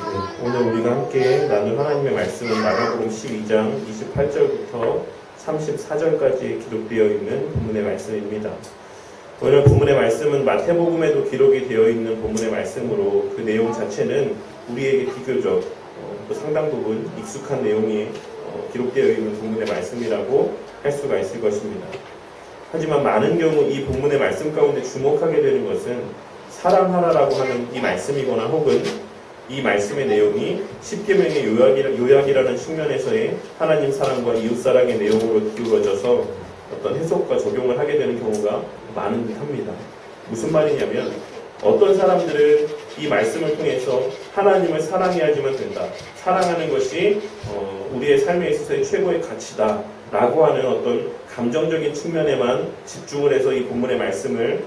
오늘 우리가 함께 나눌 하나님의 말씀은 마가복음 12장 28절부터 34절까지 기록되어 있는 본문의 말씀입니다. 오늘 본문의 말씀은 마태복음에도 기록이 되어 있는 본문의 말씀으로 그 내용 자체는 우리에게 비교적 또 상당 부분 익숙한 내용이 기록되어 있는 본문의 말씀이라고 할 수가 있을 것입니다. 하지만 많은 경우 이 본문의 말씀 가운데 주목하게 되는 것은 사랑하라라고 하는 이 말씀이거나 혹은 이 말씀의 내용이 십계명의 요약이라는 측면에서의 하나님 사랑과 이웃 사랑의 내용으로 기울어져서 어떤 해석과 적용을 하게 되는 경우가 많은 듯합니다. 무슨 말이냐면 어떤 사람들은 이 말씀을 통해서 하나님을 사랑해야지만 된다. 사랑하는 것이 우리의 삶에 있어서의 최고의 가치다. 라고 하는 어떤 감정적인 측면에만 집중을 해서 이 본문의 말씀을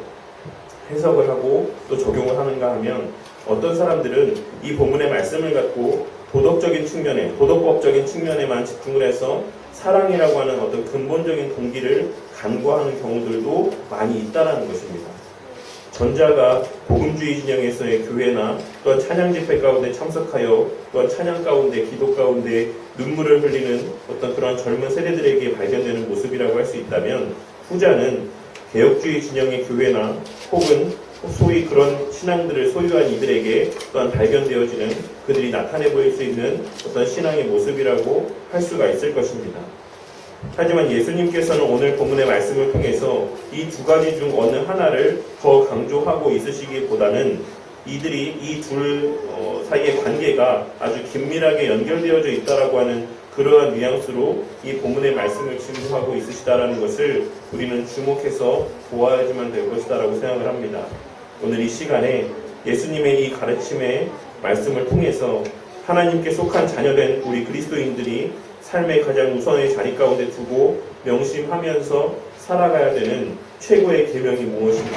해석을 하고 또 적용을 하는가 하면 어떤 사람들은 이 본문의 말씀을 갖고 도덕적인 측면에, 도덕법적인 측면에만 집중을 해서 사랑이라고 하는 어떤 근본적인 동기를 간과하는 경우들도 많이 있다는 것입니다. 전자가 복음주의 진영에서의 교회나 또한 찬양 집회 가운데 참석하여 또한 찬양 가운데 기도 가운데 눈물을 흘리는 어떤 그런 젊은 세대들에게 발견되는 모습이라고 할 수 있다면 후자는 개혁주의 진영의 교회나 혹은 소위 그런 신앙들을 소유한 이들에게 또한 발견되어지는 그들이 나타내 보일 수 있는 어떤 신앙의 모습이라고 할 수가 있을 것입니다. 하지만 예수님께서는 오늘 본문의 말씀을 통해서 이 두 가지 중 어느 하나를 더 강조하고 있으시기보다는 이들이 이 둘 사이의 관계가 아주 긴밀하게 연결되어져 있다라고 하는 그러한 뉘앙스로 이 본문의 말씀을 증거하고 있으시다라는 것을 우리는 주목해서 보아야지만 될 것이다라고 생각을 합니다. 오늘 이 시간에 예수님의 이 가르침의 말씀을 통해서 하나님께 속한 자녀된 우리 그리스도인들이 삶의 가장 우선의 자리 가운데 두고 명심하면서 살아가야 되는 최고의 계명이 무엇인지,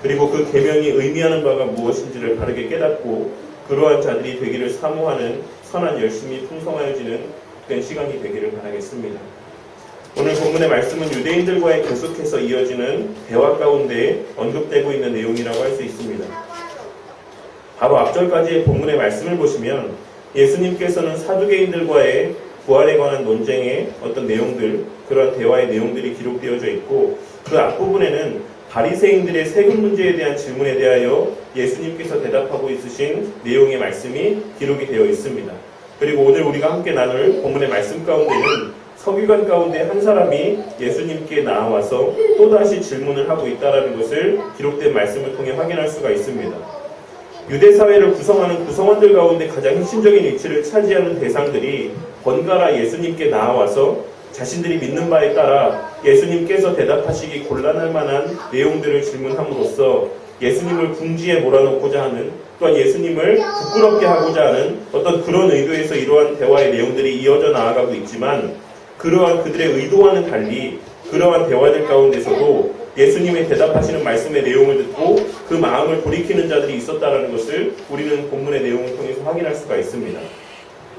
그리고 그 계명이 의미하는 바가 무엇인지를 바르게 깨닫고 그러한 자들이 되기를 사모하는 선한 열심이 풍성하여지는 그런 시간이 되기를 바라겠습니다. 오늘 본문의 말씀은 유대인들과의 계속해서 이어지는 대화 가운데 언급되고 있는 내용이라고 할 수 있습니다. 바로 앞절까지의 본문의 말씀을 보시면 예수님께서는 사두개인들과의 부활에 관한 논쟁의 어떤 내용들, 그런 대화의 내용들이 기록되어져 있고 그 앞부분에는 바리새인들의 세금 문제에 대한 질문에 대하여 예수님께서 대답하고 있으신 내용의 말씀이 기록이 되어 있습니다. 그리고 오늘 우리가 함께 나눌 본문의 말씀 가운데는 서기관 가운데 한 사람이 예수님께 나와서 또다시 질문을 하고 있다는 것을 기록된 말씀을 통해 확인할 수가 있습니다. 유대 사회를 구성하는 구성원들 가운데 가장 핵심적인 위치를 차지하는 대상들이 번갈아 예수님께 나와서 자신들이 믿는 바에 따라 예수님께서 대답하시기 곤란할 만한 내용들을 질문함으로써 예수님을 궁지에 몰아넣고자 하는, 또한 예수님을 부끄럽게 하고자 하는 어떤 그런 의도에서 이러한 대화의 내용들이 이어져 나아가고 있지만 그러한 그들의 의도와는 달리 그러한 대화들 가운데서도 예수님의 대답하시는 말씀의 내용을 듣고 그 마음을 돌이키는 자들이 있었다는 것을 우리는 본문의 내용을 통해서 확인할 수가 있습니다.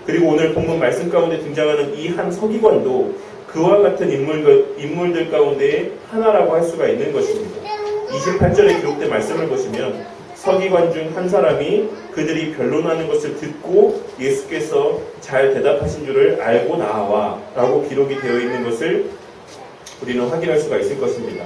그리고 오늘 본문 말씀 가운데 등장하는 이 한 서기관도 그와 같은 인물들 가운데 하나라고 할 수가 있는 것입니다. 28절에 기록된 말씀을 보시면 서기관 중 한 사람이 그들이 변론하는 것을 듣고 예수께서 잘 대답하신 줄을 알고 나와 라고 기록이 되어 있는 것을 우리는 확인할 수가 있을 것입니다.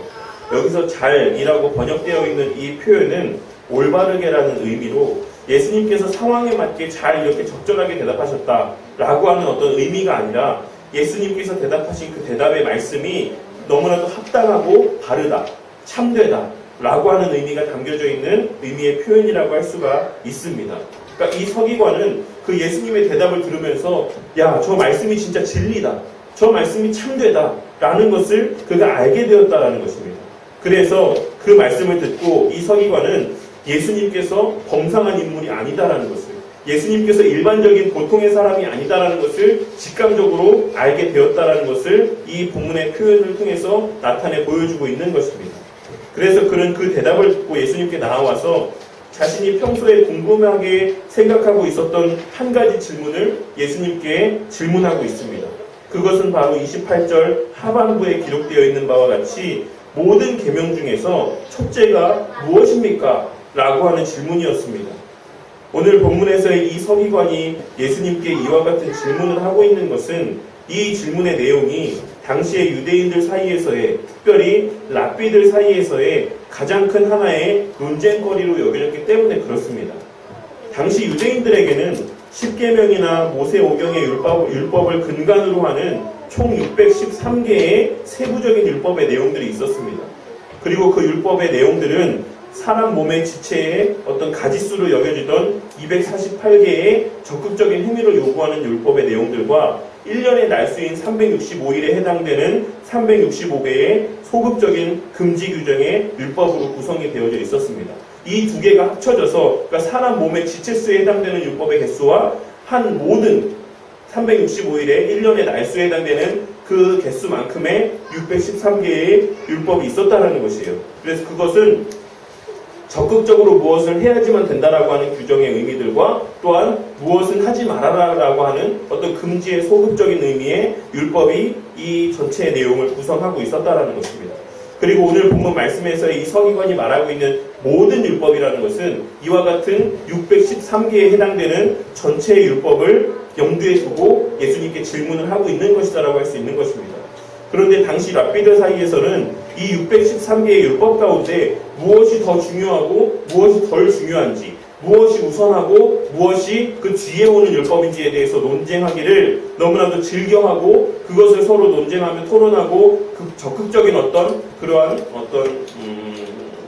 여기서 잘이라고 번역되어 있는 이 표현은 올바르게라는 의미로 예수님께서 상황에 맞게 잘 이렇게 적절하게 대답하셨다라고 하는 어떤 의미가 아니라 예수님께서 대답하신 그 대답의 말씀이 너무나도 합당하고 바르다, 참되다 라고 하는 의미가 담겨져 있는 의미의 표현이라고 할 수가 있습니다. 그러니까 이 서기관은 그 예수님의 대답을 들으면서 야, 저 말씀이 진짜 진리다, 저 말씀이 참되다 라는 것을 그가 알게 되었다라는 것입니다. 그래서 그 말씀을 듣고 이 서기관은 예수님께서 범상한 인물이 아니다라는 것을, 예수님께서 일반적인 보통의 사람이 아니다라는 것을 직감적으로 알게 되었다라는 것을 이 본문의 표현을 통해서 나타내 보여주고 있는 것입니다. 그래서 그는 그 대답을 듣고 예수님께 나와서 자신이 평소에 궁금하게 생각하고 있었던 한 가지 질문을 예수님께 질문하고 있습니다. 그것은 바로 28절 하반부에 기록되어 있는 바와 같이 모든 계명 중에서 첫째가 무엇입니까? 라고 하는 질문이었습니다. 오늘 본문에서의 이 서기관이 예수님께 이와 같은 질문을 하고 있는 것은 이 질문의 내용이 당시의 유대인들 사이에서의, 특별히 랍비들 사이에서의 가장 큰 하나의 논쟁거리로 여겨졌기 때문에 그렇습니다. 당시 유대인들에게는 십계명이나 모세 오경의 율법을 근간으로 하는 총 613개의 세부적인 율법의 내용들이 있었습니다. 그리고 그 율법의 내용들은 사람 몸의 지체의 어떤 가지수로 여겨지던 248개의 적극적인 행위를 요구하는 율법의 내용들과 1년의 날수인 365일에 해당되는 365개의 소극적인 금지 규정의 율법으로 구성이 되어져 있었습니다. 이 두 개가 합쳐져서, 그러니까 사람 몸의 지체수에 해당되는 율법의 개수와 한 모든 365일에 1년의 날수에 해당되는 그 개수만큼의 613개의 율법이 있었다는 것이에요. 그래서 그것은 적극적으로 무엇을 해야지만 된다라고 하는 규정의 의미들과 또한 무엇은 하지 말아라라고 하는 어떤 금지의 소극적인 의미의 율법이 이 전체의 내용을 구성하고 있었다라는 것입니다. 그리고 오늘 본문 말씀에서 이 서기관이 말하고 있는 모든 율법이라는 것은 이와 같은 613개에 해당되는 전체의 율법을 염두에 두고 예수님께 질문을 하고 있는 것이다라고 할 수 있는 것입니다. 그런데 당시 랍비들 사이에서는 이 613개의 율법 가운데 무엇이 더 중요하고 무엇이 덜 중요한지, 무엇이 우선하고 무엇이 그 뒤에 오는 율법인지에 대해서 논쟁하기를 너무나도 즐겨하고, 그것을 서로 논쟁하며 토론하고 그 적극적인 그러한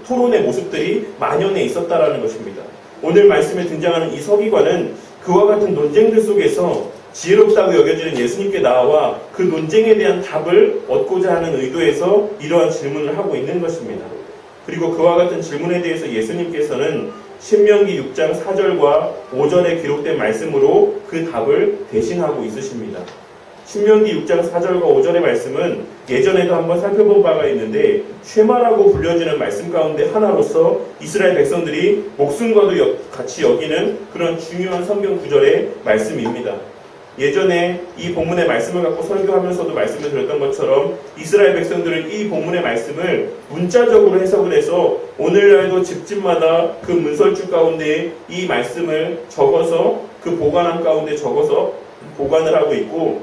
토론의 모습들이 만연해 있었다라는 것입니다. 오늘 말씀에 등장하는 이 서기관은 그와 같은 논쟁들 속에서 지혜롭다고 여겨지는 예수님께 나와 그 논쟁에 대한 답을 얻고자 하는 의도에서 이러한 질문을 하고 있는 것입니다. 그리고 그와 같은 질문에 대해서 예수님께서는 신명기 6장 4절과 5절에 기록된 말씀으로 그 답을 대신하고 있으십니다. 신명기 6장 4절과 5절의 말씀은 예전에도 한번 살펴본 바가 있는데 쉐마라고 불려지는 말씀 가운데 하나로서 이스라엘 백성들이 목숨과도 같이 여기는 그런 중요한 성경 구절의 말씀입니다. 예전에 이 본문의 말씀을 갖고 설교하면서도 말씀을 드렸던 것처럼 이스라엘 백성들은 이 본문의 말씀을 문자적으로 해석을 해서 오늘날도 집집마다 그 문설주 가운데 이 말씀을 적어서 그 보관함 가운데 적어서 보관을 하고 있고,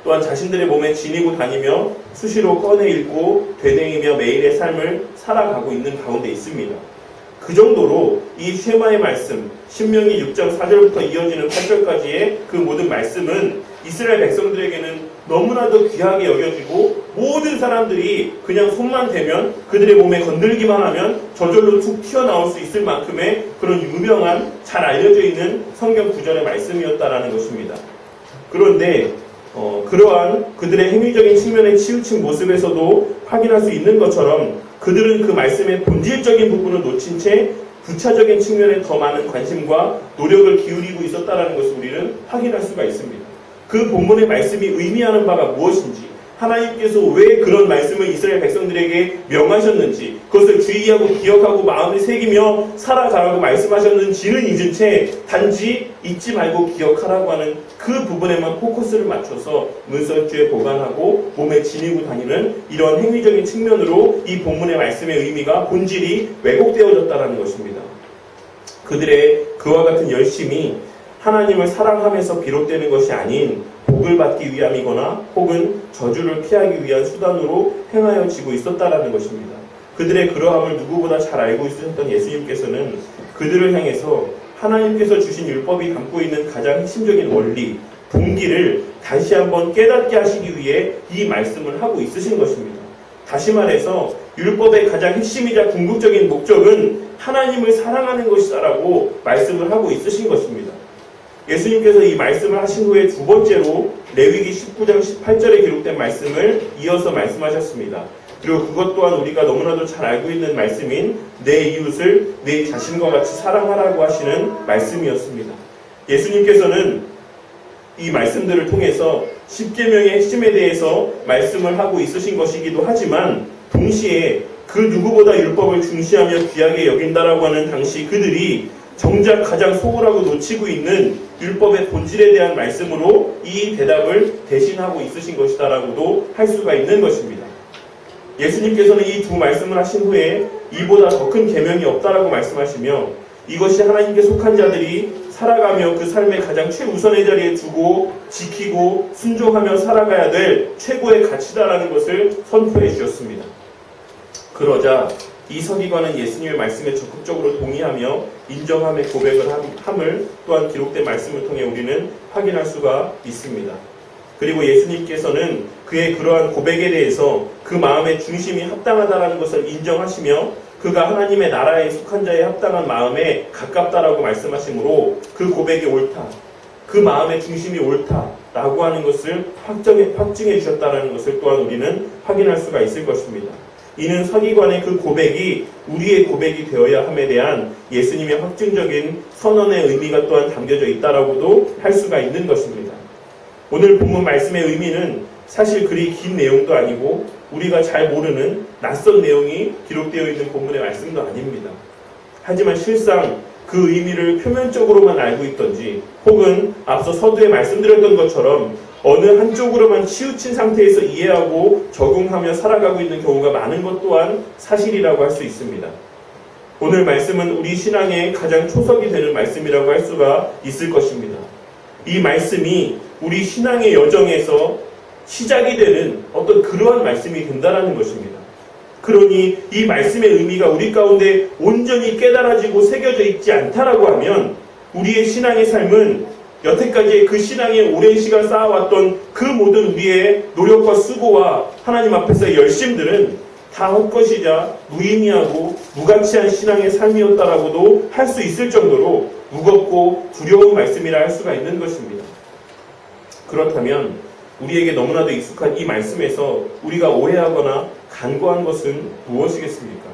또한 자신들의 몸에 지니고 다니며 수시로 꺼내 읽고 되뇌이며 매일의 삶을 살아가고 있는 가운데 있습니다. 그 정도로 이 쉐마의 말씀, 신명기 6장 4절부터 이어지는 8절까지의 그 모든 말씀은 이스라엘 백성들에게는 너무나도 귀하게 여겨지고, 모든 사람들이 그냥 손만 대면 그들의 몸에 건들기만 하면 저절로 툭 튀어나올 수 있을 만큼의 그런 유명한, 잘 알려져 있는 성경 구절의 말씀이었다라는 것입니다. 그런데 그러한 그들의 행위적인 측면에 치우친 모습에서도 확인할 수 있는 것처럼 그들은 그 말씀의 본질적인 부분을 놓친 채 부차적인 측면에 더 많은 관심과 노력을 기울이고 있었다는 것을 우리는 확인할 수가 있습니다. 그 본문의 말씀이 의미하는 바가 무엇인지, 하나님께서 왜 그런 말씀을 이스라엘 백성들에게 명하셨는지, 그것을 주의하고 기억하고 마음에 새기며 살아가라고 말씀하셨는지는 잊은 채 단지 잊지 말고 기억하라고 하는 그 부분에만 포커스를 맞춰서 문설주에 보관하고 몸에 지니고 다니는 이런 행위적인 측면으로 이 본문의 말씀의 의미가, 본질이 왜곡되어졌다는 것입니다. 그들의 그와 같은 열심이 하나님을 사랑하면서 비롯되는 것이 아닌 복을 받기 위함이거나 혹은 저주를 피하기 위한 수단으로 행하여지고 있었다라는 것입니다. 그들의 그러함을 누구보다 잘 알고 있으셨던 예수님께서는 그들을 향해서 하나님께서 주신 율법이 담고 있는 가장 핵심적인 원리, 동기를 다시 한번 깨닫게 하시기 위해 이 말씀을 하고 있으신 것입니다. 다시 말해서 율법의 가장 핵심이자 궁극적인 목적은 하나님을 사랑하는 것이다라고 말씀을 하고 있으신 것입니다. 예수님께서 이 말씀을 하신 후에 두 번째로 레위기 19장 18절에 기록된 말씀을 이어서 말씀하셨습니다. 그리고 그것 또한 우리가 너무나도 잘 알고 있는 말씀인 내 이웃을 내 자신과 같이 사랑하라고 하시는 말씀이었습니다. 예수님께서는 이 말씀들을 통해서 십계명의 핵심에 대해서 말씀을 하고 있으신 것이기도 하지만, 동시에 그 누구보다 율법을 중시하며 귀하게 여긴다라고 하는 당시 그들이 정작 가장 소홀하고 놓치고 있는 율법의 본질에 대한 말씀으로 이 대답을 대신하고 있으신 것이다라고도 할 수가 있는 것입니다. 예수님께서는 이 두 말씀을 하신 후에 이보다 더 큰 계명이 없다라고 말씀하시며 이것이 하나님께 속한 자들이 살아가며 그 삶의 가장 최우선의 자리에 두고 지키고 순종하며 살아가야 될 최고의 가치다라는 것을 선포해 주셨습니다. 그러자 이 서기관은 예수님의 말씀에 적극적으로 동의하며 인정함의 고백을 함을 또한 기록된 말씀을 통해 우리는 확인할 수가 있습니다. 그리고 예수님께서는 그의 그러한 고백에 대해서 그 마음의 중심이 합당하다라는 것을 인정하시며 그가 하나님의 나라에 속한 자의 합당한 마음에 가깝다라고 말씀하시므로 그 고백이 옳다, 그 마음의 중심이 옳다라고 하는 것을 확증해 주셨다라는 것을 또한 우리는 확인할 수가 있을 것입니다. 이는 서기관의 그 고백이 우리의 고백이 되어야 함에 대한 예수님의 확증적인 선언의 의미가 또한 담겨져 있다라고도 할 수가 있는 것입니다. 오늘 본문 말씀의 의미는 사실 그리 긴 내용도 아니고 우리가 잘 모르는 낯선 내용이 기록되어 있는 본문의 말씀도 아닙니다. 하지만 실상 그 의미를 표면적으로만 알고 있던지 혹은 앞서 서두에 말씀드렸던 것처럼 어느 한쪽으로만 치우친 상태에서 이해하고 적응하며 살아가고 있는 경우가 많은 것 또한 사실이라고 할 수 있습니다. 오늘 말씀은 우리 신앙의 가장 초석이 되는 말씀이라고 할 수가 있을 것입니다. 이 말씀이 우리 신앙의 여정에서 시작이 되는 어떤 그러한 말씀이 된다는 것입니다. 그러니 이 말씀의 의미가 우리 가운데 온전히 깨달아지고 새겨져 있지 않다라고 하면 우리의 신앙의 삶은 여태까지 그 신앙에 오랜 시간 쌓아왔던 그 모든 우리의 노력과 수고와 하나님 앞에서의 열심들은 다 헛것이자 무의미하고 무가치한 신앙의 삶이었다라고도 할 수 있을 정도로 무겁고 두려운 말씀이라 할 수가 있는 것입니다. 그렇다면 우리에게 너무나도 익숙한 이 말씀에서 우리가 오해하거나 간과한 것은 무엇이겠습니까?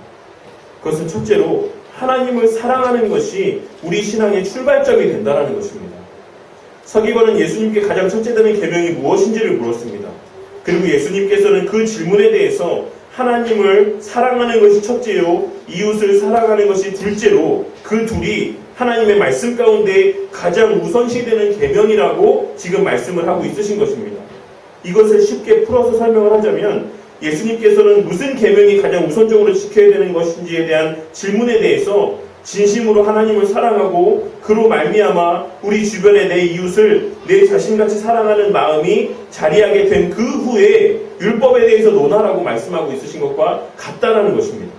그것은 첫째로 하나님을 사랑하는 것이 우리 신앙의 출발점이 된다는 것입니다. 서기관은 예수님께 가장 첫째 되는 계명이 무엇인지를 물었습니다. 그리고 예수님께서는 그 질문에 대해서 하나님을 사랑하는 것이 첫째요, 이웃을 사랑하는 것이 둘째로 그 둘이 하나님의 말씀 가운데 가장 우선시되는 계명이라고 지금 말씀을 하고 있으신 것입니다. 이것을 쉽게 풀어서 설명을 하자면 예수님께서는 무슨 계명이 가장 우선적으로 지켜야 되는 것인지에 대한 질문에 대해서 진심으로 하나님을 사랑하고 그로 말미암아 우리 주변의 내 이웃을 내 자신같이 사랑하는 마음이 자리하게 된 그 후에 율법에 대해서 논하라고 말씀하고 있으신 것과 같다라는 것입니다.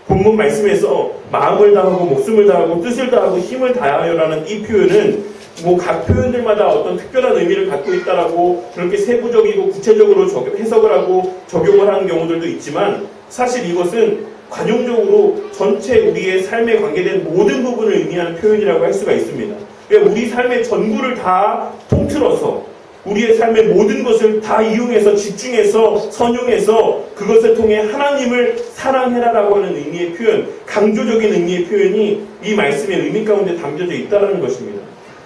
본문 말씀에서 마음을 다하고 목숨을 다하고 뜻을 다하고 힘을 다하여라는 이 표현은 각 표현들마다 어떤 특별한 의미를 갖고 있다라고 그렇게 세부적이고 구체적으로 해석을 하고 적용을 하는 경우들도 있지만 사실 이것은 관용적으로 전체 우리의 삶에 관계된 모든 부분을 의미하는 표현이라고 할 수가 있습니다. 그러니까 우리 삶의 전부를 다 통틀어서 우리의 삶의 모든 것을 다 이용해서 집중해서 선용해서 그것을 통해 하나님을 사랑해라라고 하는 의미의 표현, 강조적인 의미의 표현이 이 말씀의 의미 가운데 담겨져 있다는 것입니다.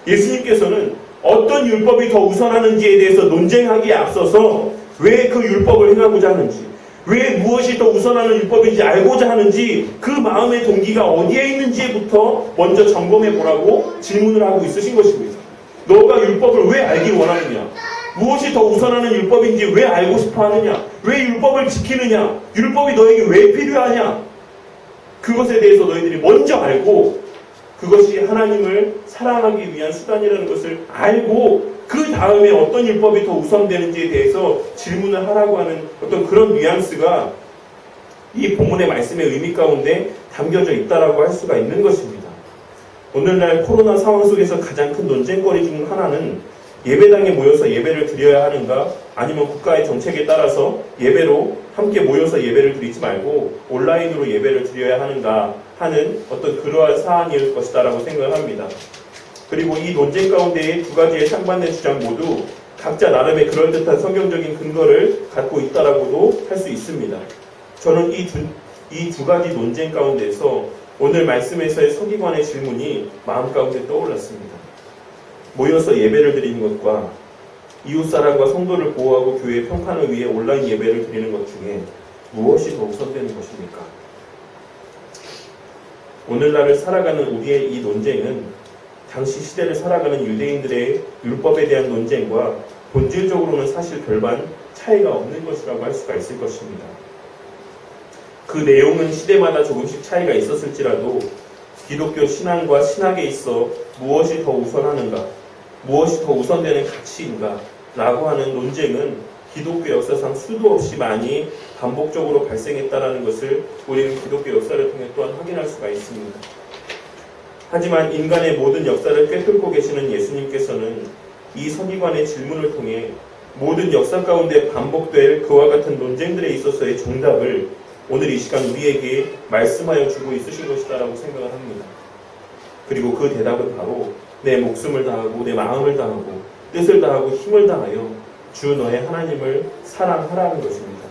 예수님께서는 어떤 율법이 더 우선하는지에 대해서 논쟁하기에 앞서서 왜 그 율법을 행하고자 하는지, 왜 무엇이 더 우선하는 율법인지 알고자 하는지 그 마음의 동기가 어디에 있는지부터 먼저 점검해 보라고 질문을 하고 있으신 것입니다. 너가 율법을 왜 알기 원하느냐? 무엇이 더 우선하는 율법인지 왜 알고 싶어 하느냐? 왜 율법을 지키느냐? 율법이 너에게 왜 필요하냐? 그것에 대해서 너희들이 먼저 알고 그것이 하나님을 사랑하기 위한 수단이라는 것을 알고 그 다음에 어떤 율법이 더 우선되는지에 대해서 질문을 하라고 하는 어떤 그런 뉘앙스가 이 본문의 말씀의 의미 가운데 담겨져 있다라고 할 수가 있는 것입니다. 오늘날 코로나 상황 속에서 가장 큰 논쟁거리 중 하나는 예배당에 모여서 예배를 드려야 하는가, 아니면 국가의 정책에 따라서 예배로 함께 모여서 예배를 드리지 말고 온라인으로 예배를 드려야 하는가 하는 어떤 그러한 사안일 것이다라고 생각을 합니다. 그리고 이 논쟁 가운데의 두 가지의 상반된 주장 모두 각자 나름의 그럴듯한 성경적인 근거를 갖고 있다라고도 할 수 있습니다. 저는 이 두 가지 논쟁 가운데서 오늘 말씀에서의 서기관의 질문이 마음 가운데 떠올랐습니다. 모여서 예배를 드리는 것과 이웃사랑과 성도를 보호하고 교회의 평판을 위해 온라인 예배를 드리는 것 중에 무엇이 더 우선되는 것입니까? 오늘날을 살아가는 우리의 이 논쟁은 당시 시대를 살아가는 유대인들의 율법에 대한 논쟁과 본질적으로는 사실 별반 차이가 없는 것이라고 할 수가 있을 것입니다. 그 내용은 시대마다 조금씩 차이가 있었을지라도 기독교 신앙과 신학에 있어 무엇이 더 우선하는가, 무엇이 더 우선되는 가치인가 라고 하는 논쟁은 기독교 역사상 수도 없이 많이 반복적으로 발생했다는 것을 우리는 기독교 역사를 통해 또한 확인할 수가 있습니다. 하지만 인간의 모든 역사를 꿰뚫고 계시는 예수님께서는 이 서기관의 질문을 통해 모든 역사 가운데 반복될 그와 같은 논쟁들에 있어서의 정답을 오늘 이 시간 우리에게 말씀하여 주고 있으신 것이다라고 생각을 합니다. 그리고 그 대답은 바로 내 목숨을 다하고 내 마음을 다하고 뜻을 다하고 힘을 다하여 주 너의 하나님을 사랑하라는 것입니다.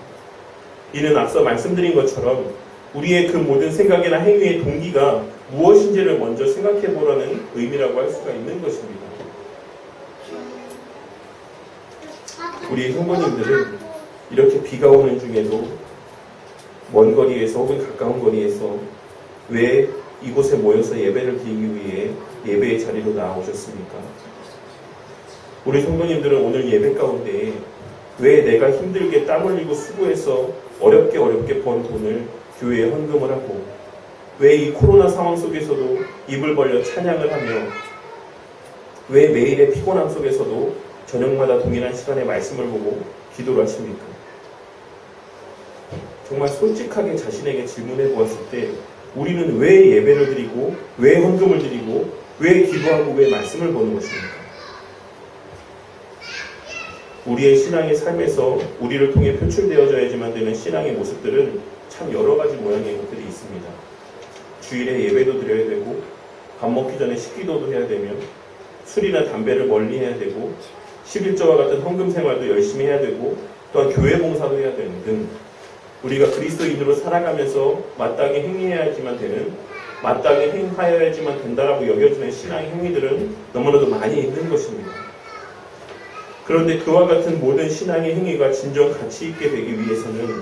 이는 앞서 말씀드린 것처럼 우리의 그 모든 생각이나 행위의 동기가 무엇인지를 먼저 생각해 보라는 의미라고 할 수가 있는 것입니다. 우리 성도님들은 이렇게 비가 오는 중에도 먼 거리에서 혹은 가까운 거리에서 왜 이곳에 모여서 예배를 드리기 위해 예배의 자리로 나오셨습니까? 우리 성도님들은 오늘 예배 가운데 왜 내가 힘들게 땀 흘리고 수고해서 어렵게 번 돈을 교회에 헌금을 하고 왜 이 코로나 상황 속에서도 입을 벌려 찬양을 하며 왜 매일의 피곤함 속에서도 저녁마다 동일한 시간에 말씀을 보고 기도를 하십니까? 정말 솔직하게 자신에게 질문해 보았을 때 우리는 왜 예배를 드리고 왜 헌금을 드리고 왜 기도하고 왜 말씀을 보는 것입니까? 우리의 신앙의 삶에서 우리를 통해 표출되어져야지만 되는 신앙의 모습들은 참 여러 가지 모양의 것들이 있습니다. 주일에 예배도 드려야 되고 밥 먹기 전에 식기도도 해야 되며 술이나 담배를 멀리 해야 되고 11조와 같은 헌금 생활도 열심히 해야 되고 또한 교회 봉사도 해야 되는 등 우리가 그리스도인으로 살아가면서 마땅히 행해야지만 되는 마땅히 행하여야지만 된다라고 여겨지는 신앙의 행위들은 너무나도 많이 있는 것입니다. 그런데 그와 같은 모든 신앙의 행위가 진정 가치 있게 되기 위해서는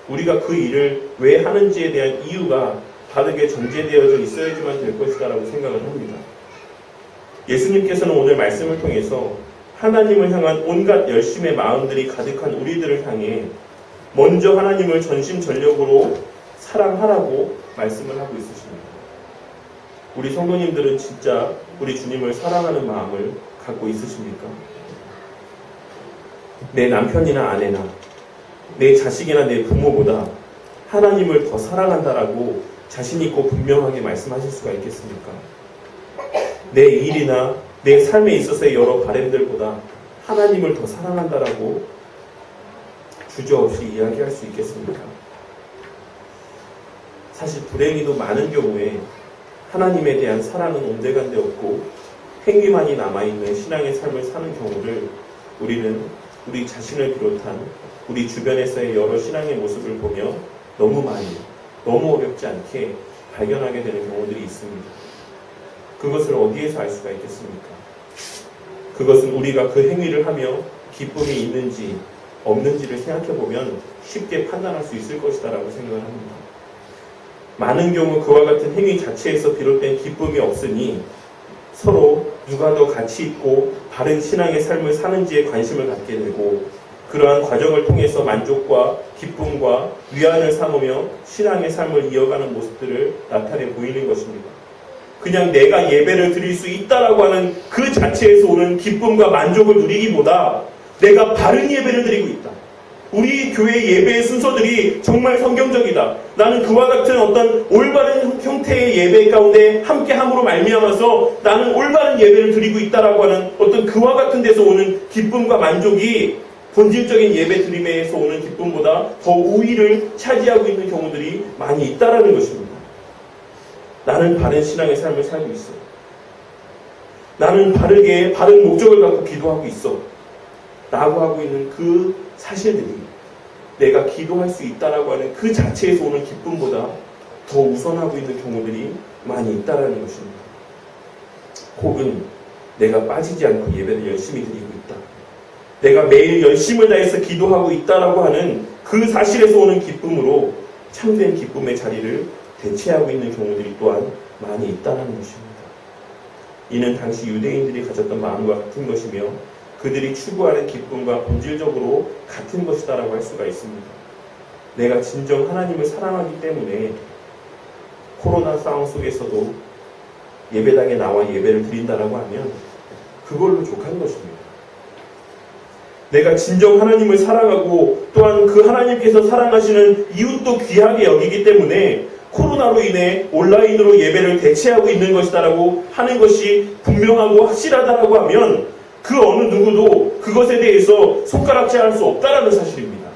우리가 그 일을 왜 하는지에 대한 이유가 바르게 전제되어져 있어야지만 될 것이다라고 생각을 합니다. 예수님께서는 오늘 말씀을 통해서 하나님을 향한 온갖 열심의 마음들이 가득한 우리들을 향해 먼저 하나님을 전심전력으로 사랑하라고 말씀을 하고 있으십니다. 우리 성도님들은 진짜 우리 주님을 사랑하는 마음을 갖고 있으십니까? 내 남편이나 아내나 내 자식이나 내 부모보다 하나님을 더 사랑한다라고 자신 있고 분명하게 말씀하실 수가 있겠습니까? 내 일이나 내 삶에 있어서의 여러 바램들보다 하나님을 더 사랑한다라고 주저없이 이야기할 수 있겠습니까? 사실 불행히도 많은 경우에 하나님에 대한 사랑은 온데간데 없고 행위만이 남아있는 신앙의 삶을 사는 경우를 우리는 우리 자신을 비롯한 우리 주변에서의 여러 신앙의 모습을 보며 너무 많이, 너무 어렵지 않게 발견하게 되는 경우들이 있습니다. 그것을 어디에서 알 수가 있겠습니까? 그것은 우리가 그 행위를 하며 기쁨이 있는지 없는지를 생각해보면 쉽게 판단할 수 있을 것이다라고 생각을 합니다. 많은 경우 그와 같은 행위 자체에서 비롯된 기쁨이 없으니 서로 누가 더 가치 있고 바른 신앙의 삶을 사는지에 관심을 갖게 되고 그러한 과정을 통해서 만족과 기쁨과 위안을 삼으며 신앙의 삶을 이어가는 모습들을 나타내 보이는 것입니다. 그냥 내가 예배를 드릴 수 있다라고 하는 그 자체에서 오는 기쁨과 만족을 누리기보다 내가 바른 예배를 드리고 있다. 우리 교회 예배의 순서들이 정말 성경적이다. 나는 그와 같은 어떤 올바른 형태의 예배 가운데 함께함으로 말미암아서 나는 올바른 예배를 드리고 있다라고 하는 어떤 그와 같은 데서 오는 기쁨과 만족이 본질적인 예배 드림에서 오는 기쁨보다 더 우위를 차지하고 있는 경우들이 많이 있다라는 것입니다. 나는 바른 신앙의 삶을 살고 있어. 나는 바른 목적을 갖고 기도하고 있어. 라고 하고 있는 그 사실들이 내가 기도할 수 있다라고 하는 그 자체에서 오는 기쁨보다 더 우선하고 있는 경우들이 많이 있다라는 것입니다. 혹은 내가 빠지지 않고 예배를 열심히 드리고 있다. 내가 매일 열심을 다해서 기도하고 있다라고 하는 그 사실에서 오는 기쁨으로 참된 기쁨의 자리를 대체하고 있는 경우들이 또한 많이 있다는 것입니다. 이는 당시 유대인들이 가졌던 마음과 같은 것이며 그들이 추구하는 기쁨과 본질적으로 같은 것이다라고 할 수가 있습니다. 내가 진정 하나님을 사랑하기 때문에 코로나 상황 속에서도 예배당에 나와 예배를 드린다라고 하면 그걸로 족한 것입니다. 내가 진정 하나님을 사랑하고 또한 그 하나님께서 사랑하시는 이웃도 귀하게 여기기 때문에 코로나로 인해 온라인으로 예배를 대체하고 있는 것이다라고 하는 것이 분명하고 확실하다라고 하면 그 어느 누구도 그것에 대해서 손가락질할 수 없다라는 사실입니다.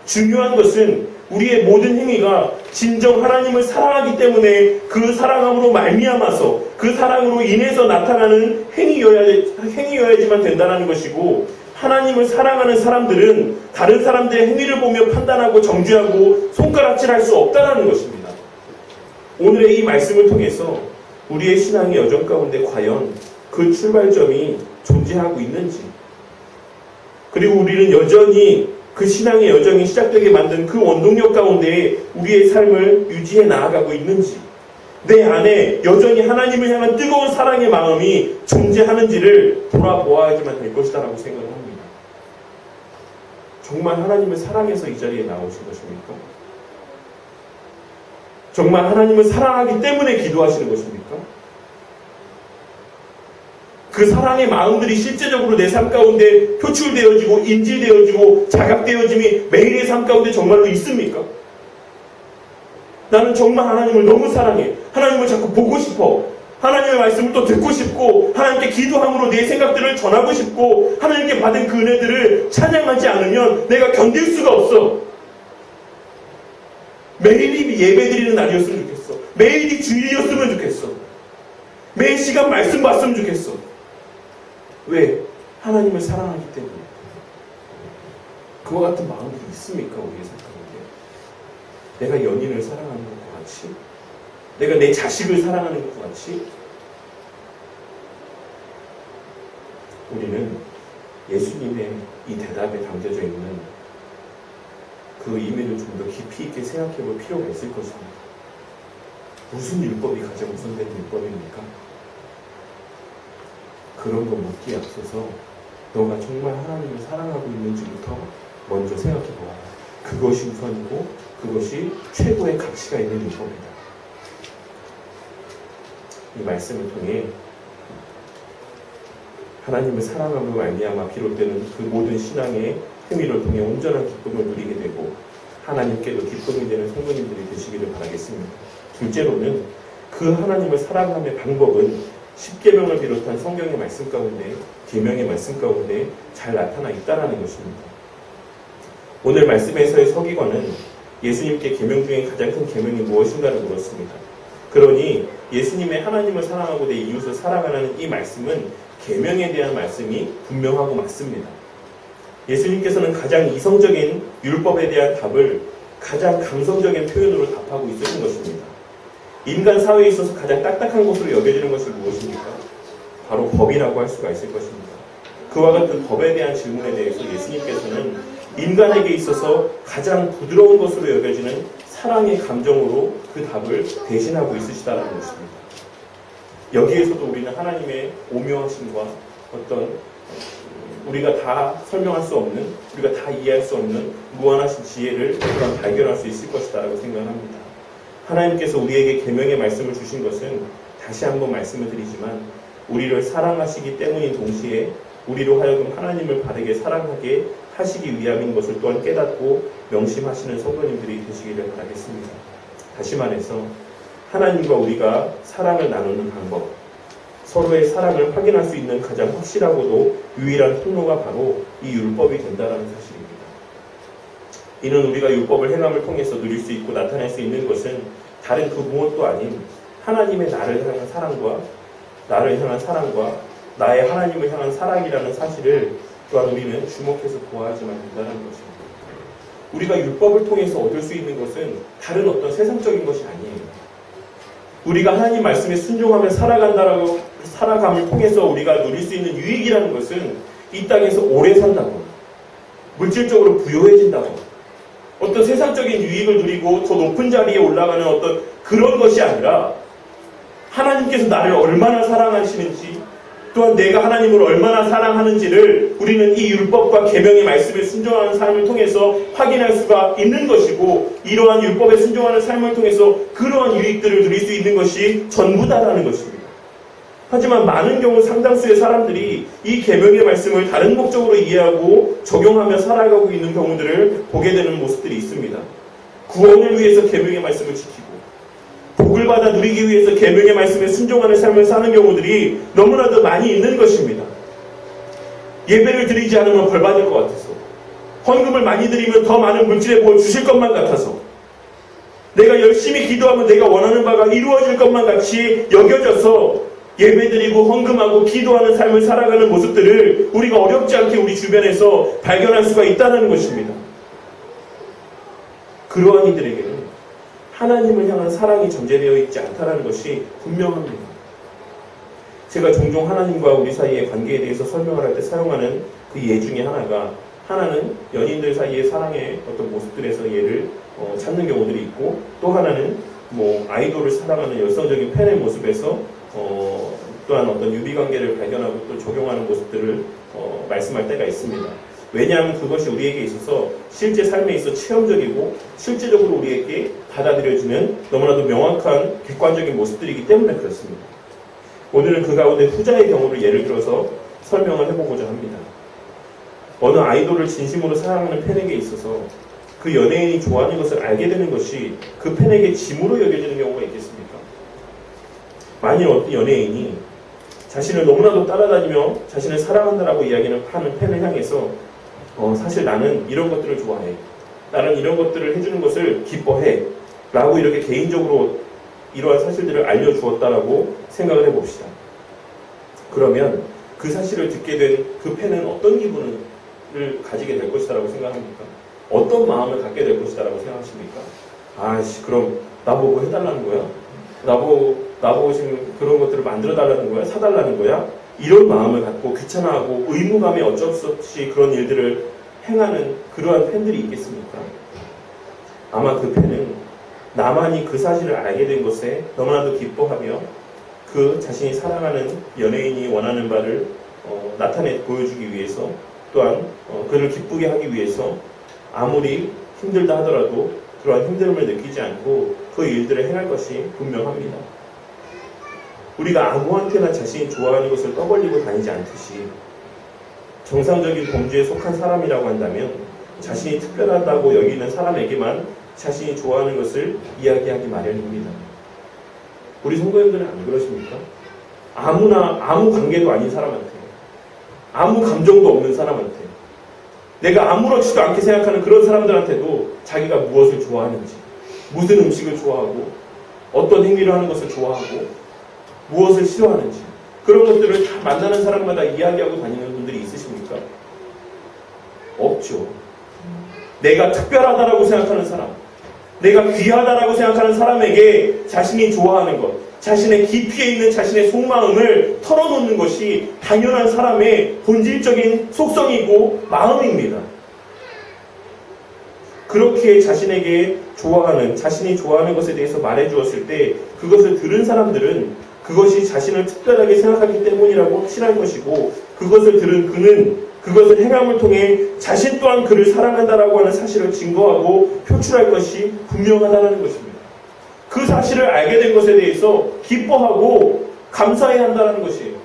중요한 것은 우리의 모든 행위가 진정 하나님을 사랑하기 때문에 그 사랑함으로 말미암아서 그 사랑으로 인해서 나타나는 행위여야지만 된다는 것이고, 하나님을 사랑하는 사람들은 다른 사람들의 행위를 보며 판단하고 정죄하고 손가락질할 수 없다는 것입니다. 오늘의 이 말씀을 통해서 우리의 신앙의 여정 가운데 과연 그 출발점이 존재하고 있는지, 그리고 우리는 여전히 그 신앙의 여정이 시작되게 만든 그 원동력 가운데 우리의 삶을 유지해 나아가고 있는지, 내 안에 여전히 하나님을 향한 뜨거운 사랑의 마음이 존재하는지를 돌아보아야지만 될 것이다라고 생각을 합니다. 정말 하나님을 사랑해서 이 자리에 나오신 것입니까? 정말 하나님을 사랑하기 때문에 기도하시는 것입니까? 그 사랑의 마음들이 실제적으로 내 삶 가운데 표출되어지고 인지되어지고 자각되어짐이 매일의 삶 가운데 정말로 있습니까? 나는 정말 하나님을 너무 사랑해. 하나님을 자꾸 보고 싶어. 하나님의 말씀을 또 듣고 싶고, 하나님께 기도함으로 내 생각들을 전하고 싶고, 하나님께 받은 그 은혜들을 찬양하지 않으면 내가 견딜 수가 없어. 매일이 예배드리는 날이었으면 좋겠어. 매일이 주일이었으면 좋겠어. 매일 시간 말씀 봤으면 좋겠어. 왜? 하나님을 사랑하기 때문에. 그와 같은 마음이 있습니까? 우리의 삶 가운데. 내가 연인을 사랑하는 것과 같이, 내가 내 자식을 사랑하는 것과 같이, 우리는 예수님의 이 대답에 담겨져 있는 그 의미를 좀 더 깊이 있게 생각해 볼 필요가 있을 것입니다. 무슨 율법이 가장 우선된 율법입니까? 그런 거 묻기에 앞서서 너가 정말 하나님을 사랑하고 있는지부터 먼저 생각해 보아라. 그것이 우선이고 그것이 최고의 가치가 있는 율법이다. 이 말씀을 통해 하나님을 사랑함으로 말미암아 비롯되는 그 모든 신앙의 행위를 통해 온전한 기쁨을 누리게 되고 하나님께도 기쁨이 되는 성도님들이 되시기를 바라겠습니다. 둘째로는 그 하나님을 사랑함의 방법은 십계명을 비롯한 성경의 말씀 가운데, 계명의 말씀 가운데 잘 나타나 있다는 것입니다. 오늘 말씀에서의 서기관은 예수님께 계명 중에 가장 큰 계명이 무엇인가를 물었습니다. 그러니 예수님의 하나님을 사랑하고 내 이웃을 사랑하라는 이 말씀은 계명에 대한 말씀이 분명하고 맞습니다. 예수님께서는 가장 이성적인 율법에 대한 답을 가장 감성적인 표현으로 답하고 있으신 것입니다. 인간 사회에 있어서 가장 딱딱한 것으로 여겨지는 것이 무엇입니까? 바로 법이라고 할 수가 있을 것입니다. 그와 같은 법에 대한 질문에 대해서 예수님께서는 인간에게 있어서 가장 부드러운 것으로 여겨지는 사랑의 감정으로 그 답을 대신하고 있으시다는 것입니다. 여기에서도 우리는 하나님의 오묘하심과 어떤 우리가 다 설명할 수 없는, 우리가 다 이해할 수 없는 무한하신 지혜를 또한 발견할 수 있을 것이다라고 생각합니다. 하나님께서 우리에게 계명의 말씀을 주신 것은 다시 한번 말씀을 드리지만 우리를 사랑하시기 때문인 동시에 우리로 하여금 하나님을 바르게 사랑하게 하시기 위함인 것을 또한 깨닫고 명심하시는 성도님들이 되시기를 바라겠습니다. 다시 말해서 하나님과 우리가 사랑을 나누는 방법, 서로의 사랑을 확인할 수 있는 가장 확실하고도 유일한 통로가 바로 이 율법이 된다는 사실입니다. 이는 우리가 율법을 행함을 통해서 누릴 수 있고 나타낼 수 있는 것은 다른 그 무엇도 아닌 하나님의 나를 향한 사랑과 나의 하나님을 향한 사랑이라는 사실을 또한 우리는 주목해서 보아야지만 된다는 것입니다. 우리가 율법을 통해서 얻을 수 있는 것은 다른 어떤 세상적인 것이 아니에요. 우리가 하나님 말씀에 순종하며 살아감을 통해서 우리가 누릴 수 있는 유익이라는 것은 이 땅에서 오래 산다고, 물질적으로 부유해진다고, 어떤 세상적인 유익을 누리고 더 높은 자리에 올라가는 어떤 그런 것이 아니라 하나님께서 나를 얼마나 사랑하시는지, 또한 내가 하나님을 얼마나 사랑하는지를 우리는 이 율법과 계명의 말씀에 순종하는 삶을 통해서 확인할 수가 있는 것이고, 이러한 율법에 순종하는 삶을 통해서 그러한 유익들을 누릴 수 있는 것이 전부다라는 것입니다. 하지만 많은 경우 상당수의 사람들이 이 계명의 말씀을 다른 목적으로 이해하고 적용하며 살아가고 있는 경우들을 보게 되는 모습들이 있습니다. 구원을 위해서 계명의 말씀을 지키고 복을 받아 누리기 위해서 계명의 말씀에 순종하는 삶을 사는 경우들이 너무나도 많이 있는 것입니다. 예배를 드리지 않으면 벌 받을 것 같아서, 헌금을 많이 드리면 더 많은 물질의 복을 주실 것만 같아서, 내가 열심히 기도하면 내가 원하는 바가 이루어질 것만 같이 여겨져서 예배드리고 헌금하고 기도하는 삶을 살아가는 모습들을 우리가 어렵지 않게 우리 주변에서 발견할 수가 있다는 것입니다. 그러한 이들에게는 하나님을 향한 사랑이 전제되어 있지 않다는 것이 분명합니다. 제가 종종 하나님과 우리 사이의 관계에 대해서 설명을 할 때 사용하는 그 예 중에 하나가, 하나는 연인들 사이의 사랑의 어떤 모습들에서 예를 찾는 경우들이 있고, 또 하나는 아이돌을 사랑하는 열성적인 팬의 모습에서 또한 어떤 유비관계를 발견하고 또 적용하는 모습들을 말씀할 때가 있습니다. 왜냐하면 그것이 우리에게 있어서 실제 삶에 있어 체험적이고 실제적으로 우리에게 받아들여지는 너무나도 명확한 객관적인 모습들이기 때문에 그렇습니다. 오늘은 그 가운데 후자의 경우를 예를 들어서 설명을 해보고자 합니다. 어느 아이돌을 진심으로 사랑하는 팬에게 있어서 그 연예인이 좋아하는 것을 알게 되는 것이 그 팬에게 짐으로 여겨지는 경우가 있겠습니까? 만일 어떤 연예인이 자신을 너무나도 따라다니며 자신을 사랑한다라고 이야기하는 팬을 향해서 사실 나는 이런 것들을 좋아해, 나는 이런 것들을 해주는 것을 기뻐해 라고 이렇게 개인적으로 이러한 사실들을 알려주었다라고 생각을 해봅시다. 그러면 그 사실을 듣게 된 그 팬은 어떤 기분을 가지게 될 것이다 라고 생각합니까? 어떤 마음을 갖게 될 것이다 라고 생각하십니까? 그럼 나보고 해달라는 거야? 나보고 지금 그런 것들을 만들어달라는 거야? 사달라는 거야? 이런 마음을 갖고 귀찮아하고 의무감에 어쩔 수 없이 그런 일들을 행하는 그러한 팬들이 있겠습니까? 아마 그 팬은 나만이 그 사실을 알게 된 것에 너무나도 기뻐하며 그 자신이 사랑하는 연예인이 원하는 바를 나타내 보여주기 위해서, 또한 그를 기쁘게 하기 위해서 아무리 힘들다 하더라도 그러한 힘듦을 느끼지 않고 그 일들을 행할 것이 분명합니다. 우리가 아무한테나 자신이 좋아하는 것을 떠벌리고 다니지 않듯이 정상적인 범주에 속한 사람이라고 한다면 자신이 특별하다고 여기는 사람에게만 자신이 좋아하는 것을 이야기하기 마련입니다. 우리 성도님들은 안 그러십니까? 아무 관계도 아닌 사람한테, 아무 감정도 없는 사람한테, 내가 아무렇지도 않게 생각하는 그런 사람들한테도 자기가 무엇을 좋아하는지, 무슨 음식을 좋아하고 어떤 행위를 하는 것을 좋아하고 무엇을 싫어하는지, 그런 것들을 다 만나는 사람마다 이야기하고 다니는 분들이 있으십니까? 없죠. 내가 특별하다라고 생각하는 사람, 내가 귀하다라고 생각하는 사람에게 자신이 좋아하는 것, 자신의 깊이에 있는 자신의 속마음을 털어놓는 것이 당연한 사람의 본질적인 속성이고 마음입니다. 그렇게 자신이 좋아하는 것에 대해서 말해주었을 때 그것을 들은 사람들은 그것이 자신을 특별하게 생각하기 때문이라고 확신할 것이고, 그것을 들은 그는 그것을 행함을 통해 자신 또한 그를 사랑한다라고 하는 사실을 증거하고 표출할 것이 분명하다는 것입니다. 그 사실을 알게 된 것에 대해서 기뻐하고 감사해야 한다는 것이에요.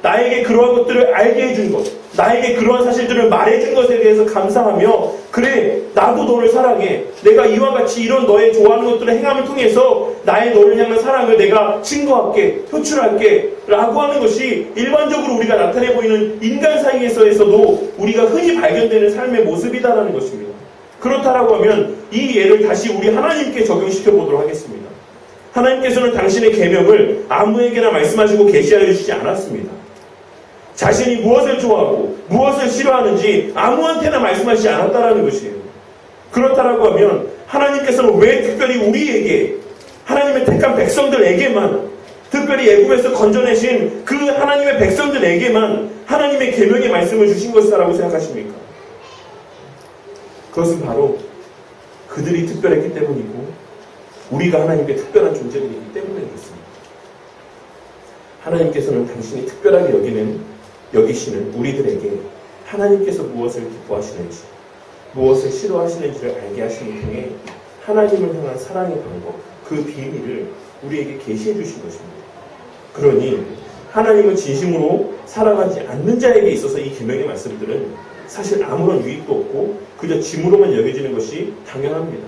나에게 그러한 것들을 알게 해준 것, 나에게 그러한 사실들을 말해준 것에 대해서 감사하며, 그래, 나도 너를 사랑해, 내가 이와 같이 이런 너의 좋아하는 것들을 행함을 통해서 나의 너를 향한 사랑을 내가 증거할게, 표출할게 라고 하는 것이 일반적으로 우리가 나타내 보이는 인간 사이에서도 우리가 흔히 발견되는 삶의 모습이다라는 것입니다. 그렇다라고 하면 이 예를 다시 우리 하나님께 적용시켜 보도록 하겠습니다. 하나님께서는 당신의 계명을 아무에게나 말씀하시고 계시하여 주시지 않았습니다. 자신이 무엇을 좋아하고 무엇을 싫어하는지 아무한테나 말씀하시지 않았다라는 것이에요. 그렇다라고 하면 하나님께서는 왜 특별히 우리에게, 하나님의 택한 백성들에게만, 특별히 애굽에서 건져내신 그 하나님의 백성들에게만 하나님의 계명의 말씀을 주신 것이라고 생각하십니까? 그것은 바로 그들이 특별했기 때문이고 우리가 하나님께 특별한 존재들이기 때문에 그렇습니다. 하나님께서는 당신이 특별하게 여기시는 우리들에게 하나님께서 무엇을 기뻐하시는지, 무엇을 싫어하시는지를 알게 하시는 통해 하나님을 향한 사랑의 방법, 그 비밀을 우리에게 계시해 주신 것입니다. 그러니 하나님을 진심으로 사랑하지 않는 자에게 있어서 이 계명의 말씀들은 사실 아무런 유익도 없고 그저 짐으로만 여겨지는 것이 당연합니다.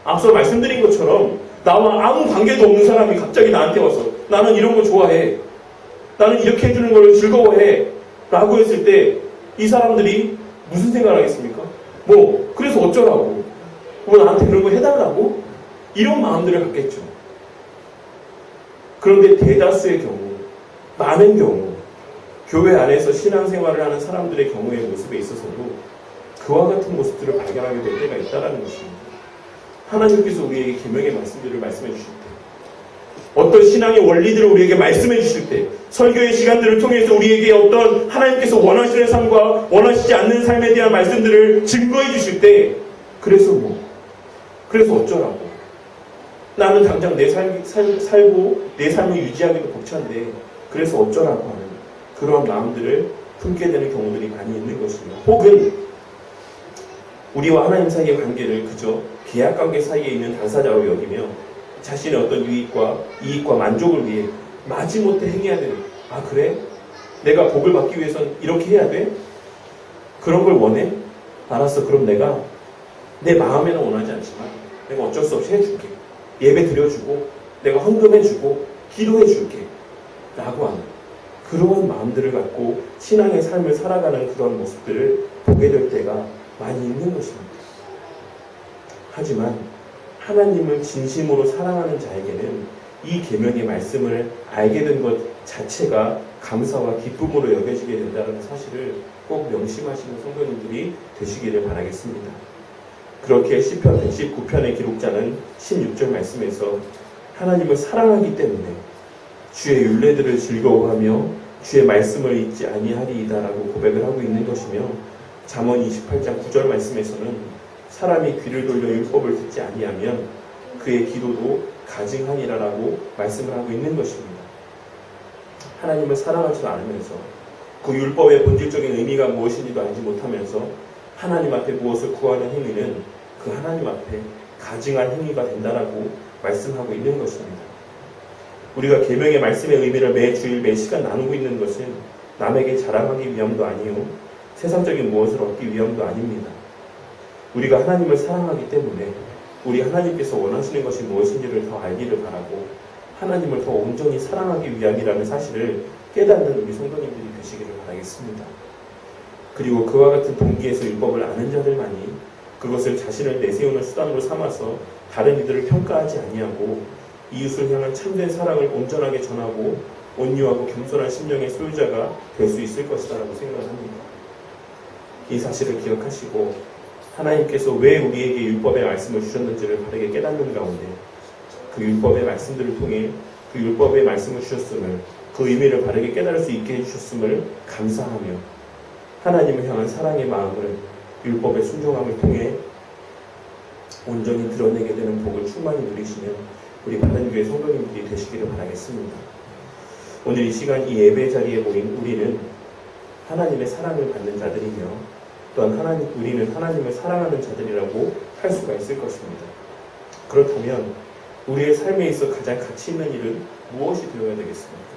앞서 말씀드린 것처럼 나와 아무 관계도 없는 사람이 갑자기 나한테 와서 나는 이런 거 좋아해, 나는 이렇게 해주는 걸 즐거워해 라고 했을 때 이 사람들이 무슨 생각을 하겠습니까? 그래서 어쩌라고, 나한테 그런 거 해달라고, 이런 마음들을 갖겠죠. 그런데 대다수의 경우, 많은 경우 교회 안에서 신앙생활을 하는 사람들의 경우의 모습에 있어서도 그와 같은 모습들을 발견하게 될 때가 있다는 것입니다. 하나님께서 우리에게 계명의 말씀들을 말씀해 주실 때, 어떤 신앙의 원리들을 우리에게 말씀해 주실 때, 설교의 시간들을 통해서 우리에게 어떤 하나님께서 원하시는 삶과 원하시지 않는 삶에 대한 말씀들을 증거해 주실 때, 그래서 어쩌라고, 나는 당장 내 살고 내 삶을 유지하기도 벅찬데 그래서 어쩌라고 하는 그러한 마음들을 품게 되는 경우들이 많이 있는 것입니다. 혹은 우리와 하나님 사이의 관계를 그저 계약관계 사이에 있는 당사자로 여기며 자신의 어떤 이익과 만족을 위해 마지못해 행해야 되는, 그래? 내가 복을 받기 위해선 이렇게 해야 돼? 그런 걸 원해? 알았어. 그럼 내가 내 마음에는 원하지 않지만 내가 어쩔 수 없이 해줄게. 예배 드려주고 내가 헌금해주고 기도해줄게 라고 하는 그러한 마음들을 갖고 신앙의 삶을 살아가는 그런 모습들을 보게 될 때가 많이 있는 것입니다. 하지만 하나님을 진심으로 사랑하는 자에게는 이 계명의 말씀을 알게 된 것 자체가 감사와 기쁨으로 여겨지게 된다는 사실을 꼭 명심하시는 성도님들이 되시기를 바라겠습니다. 그렇게 시편 119편의 기록자는 16절 말씀에서 하나님을 사랑하기 때문에 주의 율례들을 즐거워하며 주의 말씀을 잊지 아니하리이다라고 고백을 하고 있는 것이며, 잠언 28장 9절 말씀에서는 사람이 귀를 돌려 율법을 듣지 아니하면 그의 기도도 가증하니라라고 말씀을 하고 있는 것입니다. 하나님을 사랑하지 않으면서 그 율법의 본질적인 의미가 무엇인지도 알지 못하면서 하나님 앞에 무엇을 구하는 행위는 그 하나님 앞에 가증한 행위가 된다라고 말씀하고 있는 것입니다. 우리가 계명의 말씀의 의미를 매 주일 매 시간 나누고 있는 것은 남에게 자랑하기 위함도 아니요 세상적인 무엇을 얻기 위함도 아닙니다. 우리가 하나님을 사랑하기 때문에 우리 하나님께서 원하시는 것이 무엇인지를 더 알기를 바라고 하나님을 더 온전히 사랑하기 위함이라는 사실을 깨닫는 우리 성도님들이 되시기를 바라겠습니다. 그리고 그와 같은 동기에서 율법을 아는 자들만이 그것을 자신을 내세우는 수단으로 삼아서 다른 이들을 평가하지 아니하고 이웃을 향한 참된 사랑을 온전하게 전하고 온유하고 겸손한 심령의 소유자가 될 수 있을 것이라고 생각합니다. 이 사실을 기억하시고 하나님께서 왜 우리에게 율법의 말씀을 주셨는지를 바르게 깨닫는 가운데 그 율법의 말씀들을 통해 그 율법의 말씀을 주셨음을, 그 의미를 바르게 깨달을 수 있게 해주셨음을 감사하며 하나님을 향한 사랑의 마음을 율법의 순종함을 통해 온전히 드러내게 되는 복을 충만히 누리시는 우리 바른교회 성도님들이 되시기를 바라겠습니다. 오늘 이 시간 이 예배 자리에 모인 우리는 하나님의 사랑을 받는 자들이며 또한 우리는 하나님을 사랑하는 자들이라고 할 수가 있을 것입니다. 그렇다면 우리의 삶에 있어 가장 가치 있는 일은 무엇이 되어야 되겠습니까?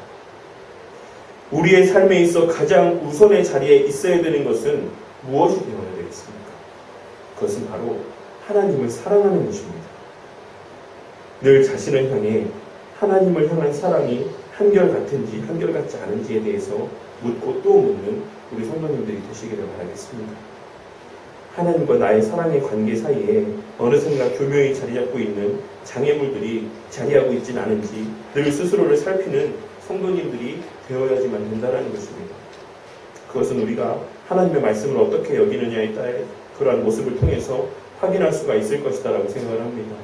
우리의 삶에 있어 가장 우선의 자리에 있어야 되는 것은 무엇이 되어야 되겠습니까? 그것은 바로 하나님을 사랑하는 것입니다. 늘 자신을 향해 하나님을 향한 사랑이 한결같은지 한결같지 않은지에 대해서 묻고 또 묻는 우리 성도님들이 되시기를 바라겠습니다. 하나님과 나의 사랑의 관계 사이에 어느샌가 교묘히 자리 잡고 있는 장애물들이 자리하고 있지는 않은지 늘 스스로를 살피는 성도님들이 되어야지만 된다는 것입니다. 그것은 우리가 하나님의 말씀을 어떻게 여기느냐에 따라 그러한 모습을 통해서 확인할 수가 있을 것이다라고 생각을 합니다.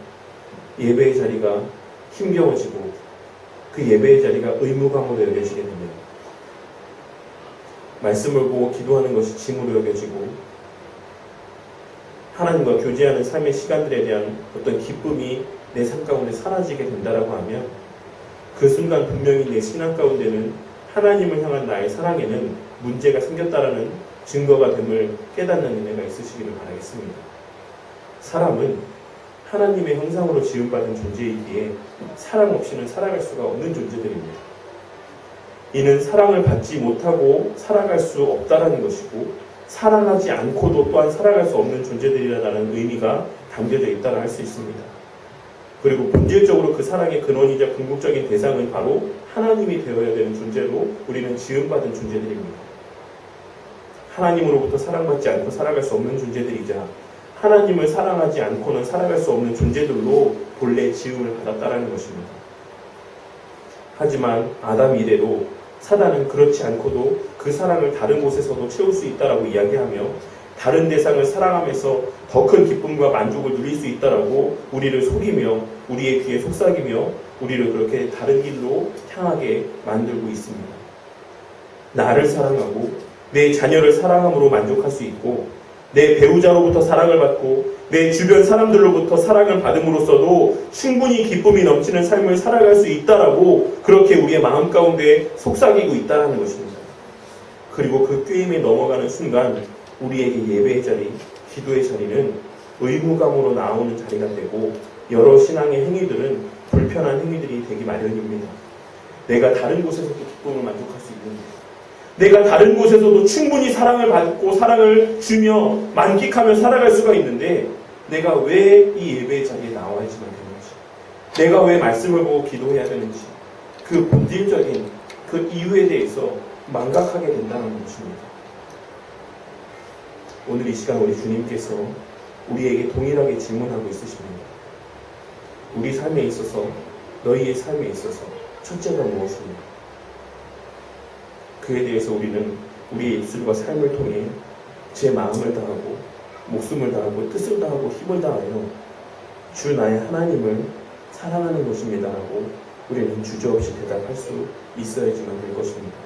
예배의 자리가 힘겨워지고 그 예배의 자리가 의무감으로 여겨지게 되면 말씀을 보고 기도하는 것이 짐으로 여겨지고 하나님과 교제하는 삶의 시간들에 대한 어떤 기쁨이 내 삶 가운데 사라지게 된다라고 하면 그 순간 분명히 내 신앙 가운데는 하나님을 향한 나의 사랑에는 문제가 생겼다라는 증거가 됨을 깨닫는 은혜가 있으시기를 바라겠습니다. 사람은 하나님의 형상으로 지음받은 존재이기에 사랑 없이는 살아갈 수가 없는 존재들입니다. 이는 사랑을 받지 못하고 살아갈 수 없다라는 것이고 사랑하지 않고도 또한 살아갈 수 없는 존재들이라는 의미가 담겨져 있다고 할 수 있습니다. 그리고 본질적으로 그 사랑의 근원이자 궁극적인 대상은 바로 하나님이 되어야 되는 존재로 우리는 지음받은 존재들입니다. 하나님으로부터 사랑받지 않고 살아갈 수 없는 존재들이자 하나님을 사랑하지 않고는 살아갈 수 없는 존재들로 본래 지음을 받았다라는 것입니다. 하지만 아담 이래로 사단은 그렇지 않고도 그 사랑을 다른 곳에서도 채울 수 있다라고 이야기하며 다른 대상을 사랑하면서 더 큰 기쁨과 만족을 누릴 수 있다라고 우리를 속이며 우리의 귀에 속삭이며 우리를 그렇게 다른 길로 향하게 만들고 있습니다. 나를 사랑하고 내 자녀를 사랑함으로 만족할 수 있고 내 배우자로부터 사랑을 받고 내 주변 사람들로부터 사랑을 받음으로써도 충분히 기쁨이 넘치는 삶을 살아갈 수 있다라고 그렇게 우리의 마음 가운데 속삭이고 있다는 것입니다. 그리고 그 꾀임에 넘어가는 순간 우리에게 예배의 자리, 기도의 자리는 의무감으로 나오는 자리가 되고 여러 신앙의 행위들은 불편한 행위들이 되기 마련입니다. 내가 다른 곳에서도 기쁨을 만족할 수 있는데 내가 다른 곳에서도 충분히 사랑을 받고 사랑을 주며 만끽하며 살아갈 수가 있는데 내가 왜 이 예배의 자리에 나와야지만 되는지 내가 왜 말씀을 보고 기도해야 되는지 그 본질적인 그 이유에 대해서 망각하게 된다는 것입니다. 오늘 이 시간 우리 주님께서 우리에게 동일하게 질문하고 있으십니다. 우리 삶에 있어서 너희의 삶에 있어서 첫째가 무엇입니까? 그에 대해서 우리는 우리의 입술과 삶을 통해 제 마음을 다하고 목숨을 다하고 뜻을 다하고 힘을 다하여 주 나의 하나님을 사랑하는 것입니다라고 우리는 주저없이 대답할 수 있어야지만 될 것입니다.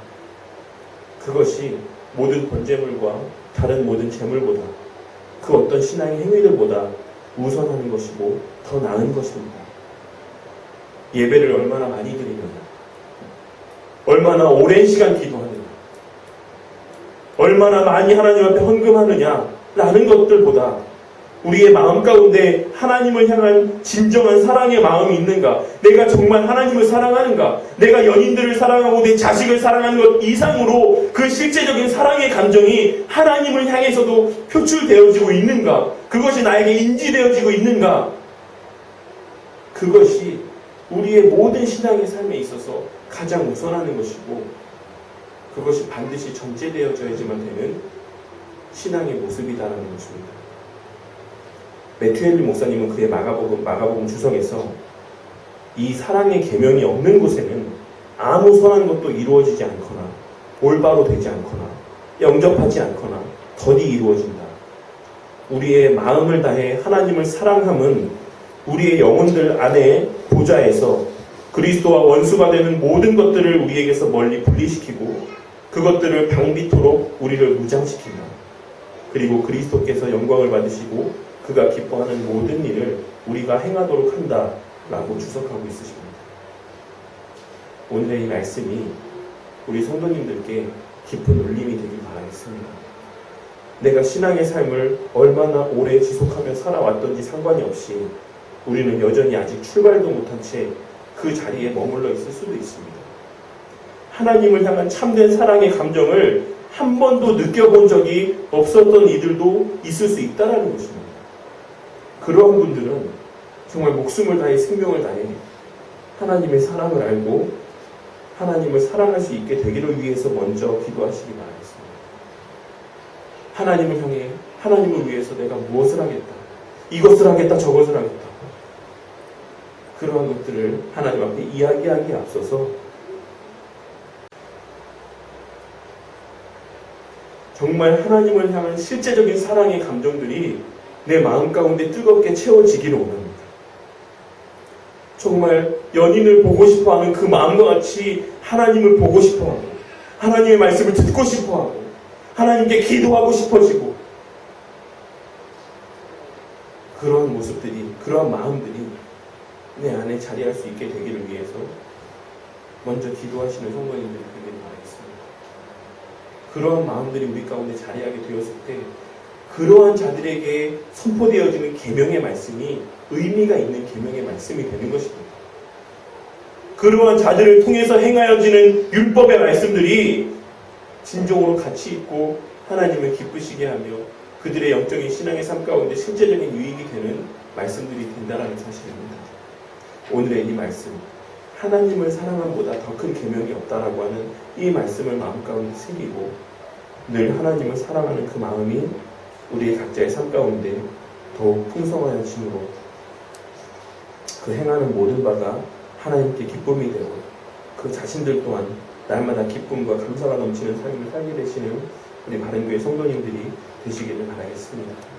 그것이 모든 번제물과 다른 모든 제물보다 그 어떤 신앙의 행위들보다 우선하는 것이고 더 나은 것입니다. 예배를 얼마나 많이 드리느냐, 얼마나 오랜 시간 기도하느냐, 얼마나 많이 하나님 앞에 헌금하느냐라는 것들보다 우리의 마음 가운데 하나님을 향한 진정한 사랑의 마음이 있는가, 내가 정말 하나님을 사랑하는가, 내가 연인들을 사랑하고 내 자식을 사랑하는 것 이상으로 그 실제적인 사랑의 감정이 하나님을 향해서도 표출되어지고 있는가, 그것이 나에게 인지되어지고 있는가, 그것이 우리의 모든 신앙의 삶에 있어서 가장 우선하는 것이고 그것이 반드시 전제되어져야지만 되는 신앙의 모습이다라는 것입니다. 매튜 헨리 목사님은 그의 마가복음 주석에서 이 사랑의 계명이 없는 곳에는 아무 선한 것도 이루어지지 않거나 올바로 되지 않거나 영접하지 않거나 더디 이루어진다. 우리의 마음을 다해 하나님을 사랑함은 우리의 영혼들 안에 보좌에서 그리스도와 원수가 되는 모든 것들을 우리에게서 멀리 분리시키고 그것들을 방비토록 우리를 무장시킨다. 그리고 그리스도께서 영광을 받으시고 그가 기뻐하는 모든 일을 우리가 행하도록 한다라고 주석하고 있으십니다. 오늘의 이 말씀이 우리 성도님들께 깊은 울림이 되길 바라겠습니다. 내가 신앙의 삶을 얼마나 오래 지속하며 살아왔던지 상관이 없이 우리는 여전히 아직 출발도 못한 채 그 자리에 머물러 있을 수도 있습니다. 하나님을 향한 참된 사랑의 감정을 한 번도 느껴본 적이 없었던 이들도 있을 수 있다는 것입니다. 그러한 분들은 정말 목숨을 다해 생명을 다해 하나님의 사랑을 알고 하나님을 사랑할 수 있게 되기를 위해서 먼저 기도하시기 바라겠습니다. 하나님을 향해 하나님을 위해서 내가 무엇을 하겠다, 이것을 하겠다, 저것을 하겠다, 그러한 것들을 하나님 앞에 이야기하기에 앞서서 정말 하나님을 향한 실제적인 사랑의 감정들이 내 마음 가운데 뜨겁게 채워지기를 원합니다. 정말 연인을 보고 싶어하는 그 마음과 같이 하나님을 보고 싶어하고 하나님의 말씀을 듣고 싶어하고 하나님께 기도하고 싶어지고 그러한 모습들이, 그러한 마음들이 내 안에 자리할 수 있게 되기를 위해서 먼저 기도하시는 성도님들이 되길 바라겠습니다. 그러한 마음들이 우리 가운데 자리하게 되었을 때 그러한 자들에게 선포되어지는 계명의 말씀이 의미가 있는 계명의 말씀이 되는 것입니다. 그러한 자들을 통해서 행하여지는 율법의 말씀들이 진정으로 가치 있고 하나님을 기쁘시게 하며 그들의 영적인 신앙의 삶 가운데 실제적인 유익이 되는 말씀들이 된다는 사실입니다. 오늘의 이 말씀, 하나님을 사랑함보다 더 큰 계명이 없다라고 하는 이 말씀을 마음 가운데 새기고 늘 하나님을 사랑하는 그 마음이 우리의 각자의 삶 가운데 더욱 풍성하여짐으로 그 행하는 모든 바가 하나님께 기쁨이 되고 그 자신들 또한 날마다 기쁨과 감사가 넘치는 삶을 살게 되시는 우리 바른교회 성도님들이 되시기를 바라겠습니다.